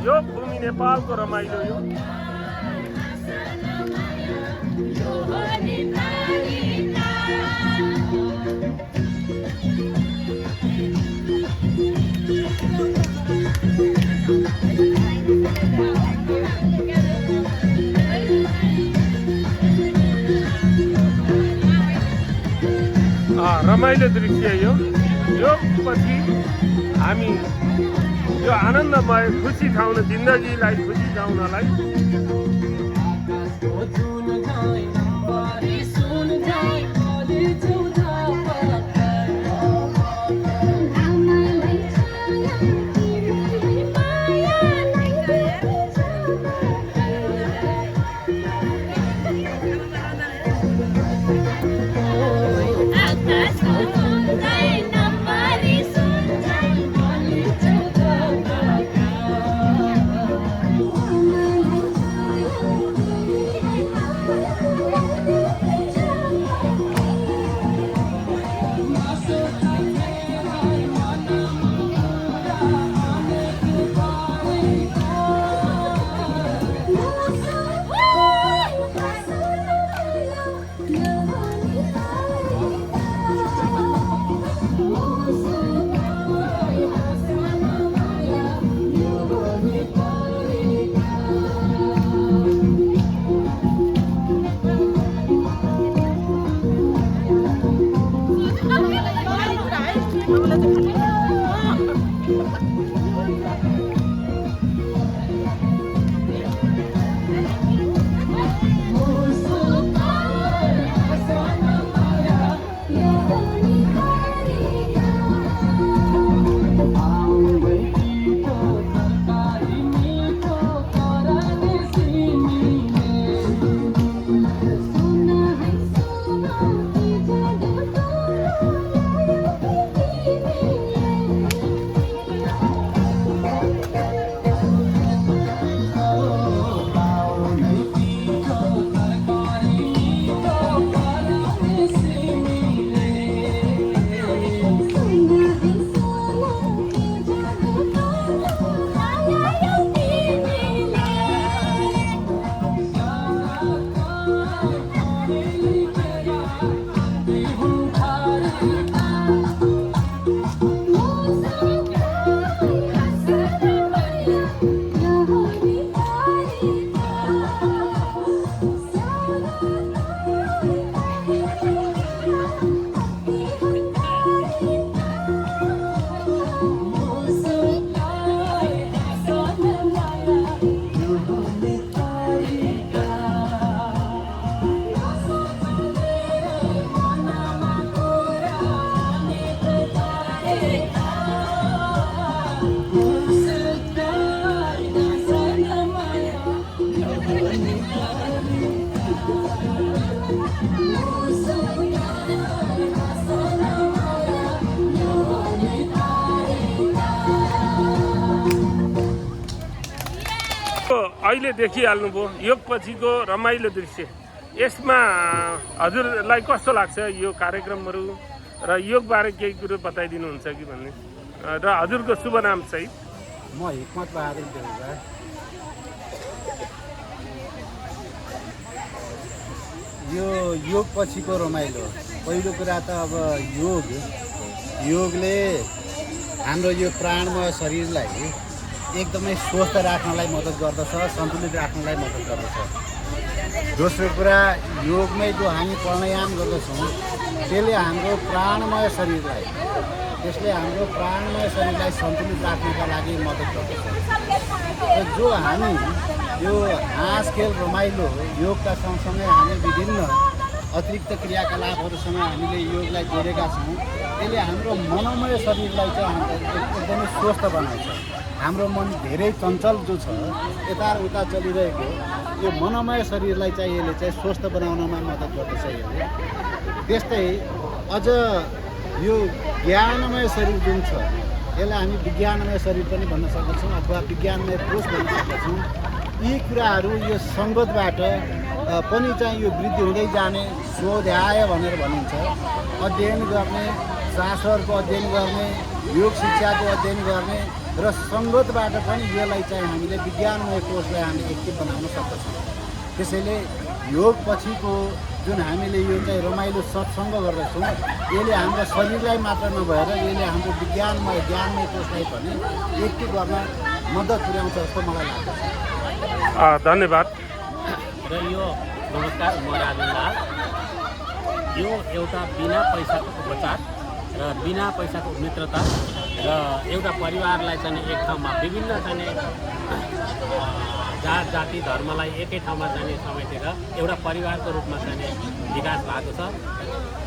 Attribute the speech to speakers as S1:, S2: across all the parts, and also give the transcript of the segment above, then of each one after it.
S1: योग भूमि नेपालको रमाइलो यो। रमाइलो दृश्य यो। योगपछि हामी यो आनन्दमय खुसी ठाउँ जिन्दगीलाई खुसी ठाउँलाई अहिले देखिहाल्नुभयो योगपछिको रमाइलो दृश्य। यसमा हजुरलाई कस्तो लाग्छ यो कार्यक्रमहरू र योगबारे केही कुरो बताइदिनुहुन्छ कि भन्ने र हजुरको शुभ नाम चाहिँ?
S2: म हिक्मत बहादुर देउवा। यो योगपछिको रमाइलो, पहिलो कुरा त अब योगले हाम्रो यो प्राणमय शरीरलाई एकदमै स्वस्थ राख्नलाई मद्दत गर्दछ, सन्तुलित राख्नलाई मद्दत गर्दछ। दोस्रो कुरा, योगमै जो हामी प्राणायाम गर्दछौँ त्यसले हाम्रो प्राणमय शरीरलाई सन्तुलित राख्नका लागि मद्दत गर्दछ। र जो हामी यो हाँस खेल रमाइलो योगका सँगसँगै हामी विभिन्न अतिरिक्त क्रियाकलापहरूसँग हामीले योगलाई जोडेका छौँ। त्यसले हाम्रो मनोमय शरीरलाई चाहिँ एकदमै स्वस्थ बनाउँछ। हाम्रो मन धेरै चञ्चल जो छ, यताउता चलिरहेको यो मनोमय शरीरलाई चाहिँ यसले चाहिँ स्वस्थ बनाउनमा मद्दत गर्दछ यसले। त्यस्तै अझ यो ज्ञानमय शरीर जुन छ यसलाई हामी विज्ञानमय शरीर पनि भन्न सक्दछौँ अथवा विज्ञानमय कोष भन्न सक्दछौँ। यी कुराहरू यो सङ्गतबाट पनि चाहिँ यो वृद्धि हुँदै जाने स्वाध्याय भनेर भनिन्छ। अध्ययन गर्ने, शास्त्रहरूको अध्ययन गर्ने, योग शिक्षाको अध्ययन गर्ने र सङ्गतबाट पनि यसलाई चाहिँ हामीले विज्ञानमय कोषलाई हामीले एक्टिभ बनाउन सक्दछौँ। त्यसैले योग पछिको जुन हामीले यो चाहिँ रमाइलो सत्सङ्ग गर्दछौँ, यसले हाम्रो शरीरलाई मात्र नभएर यसले हाम्रो विज्ञानमय ज्ञानमय कोषलाई पनि एक्टिभ गर्न मद्दत पुर्याउँछ जस्तो मलाई लाग्दछ।
S1: धन्यवाद।
S3: र यो नमस्कार, म राजेन लाल। यो एउटा बिना पैसाको उपचार र बिना पैसाको मित्रता र एउटा परिवारलाई चाहिँ एक ठाउँमा विभिन्न चाहिँ जात जाति धर्मलाई एकै ठाउँमा जाने समेटेर एउटा परिवारको रूपमा चाहिँ विकास भएको छ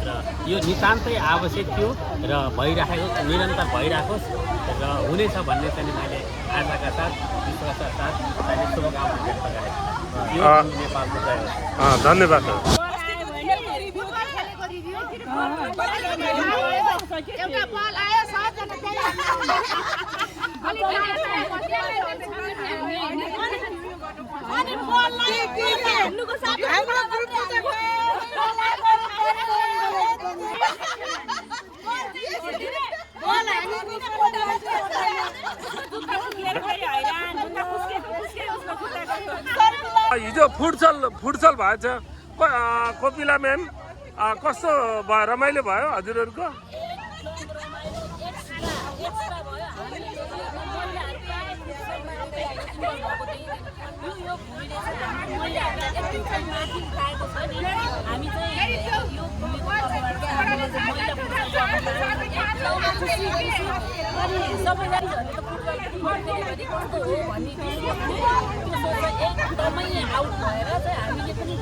S3: र यो नितान्तै आवश्यक थियो र भइराखेको निरन्तर भइराखोस् र हुनेछ भन्ने चाहिँ मैले आशाका साथ विश्वासका साथ चाहिँ शुभकामना व्यक्त गरेको यो नेपालको जय होस्।
S1: धन्यवाद।
S4: एउटा बल आयो, सबजना त्यही अनि बललाई हेर्नुको साथ हाम्रो ग्रुपमा
S1: हिजो फुटसल भएछ। कोपिला म्याम, कस्तो भयो, रमाइलो भयो हजुरहरूको?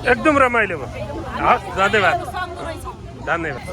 S1: एकदम रमाइलो भयो। हस्, धन्यवाद। धन्यवाद।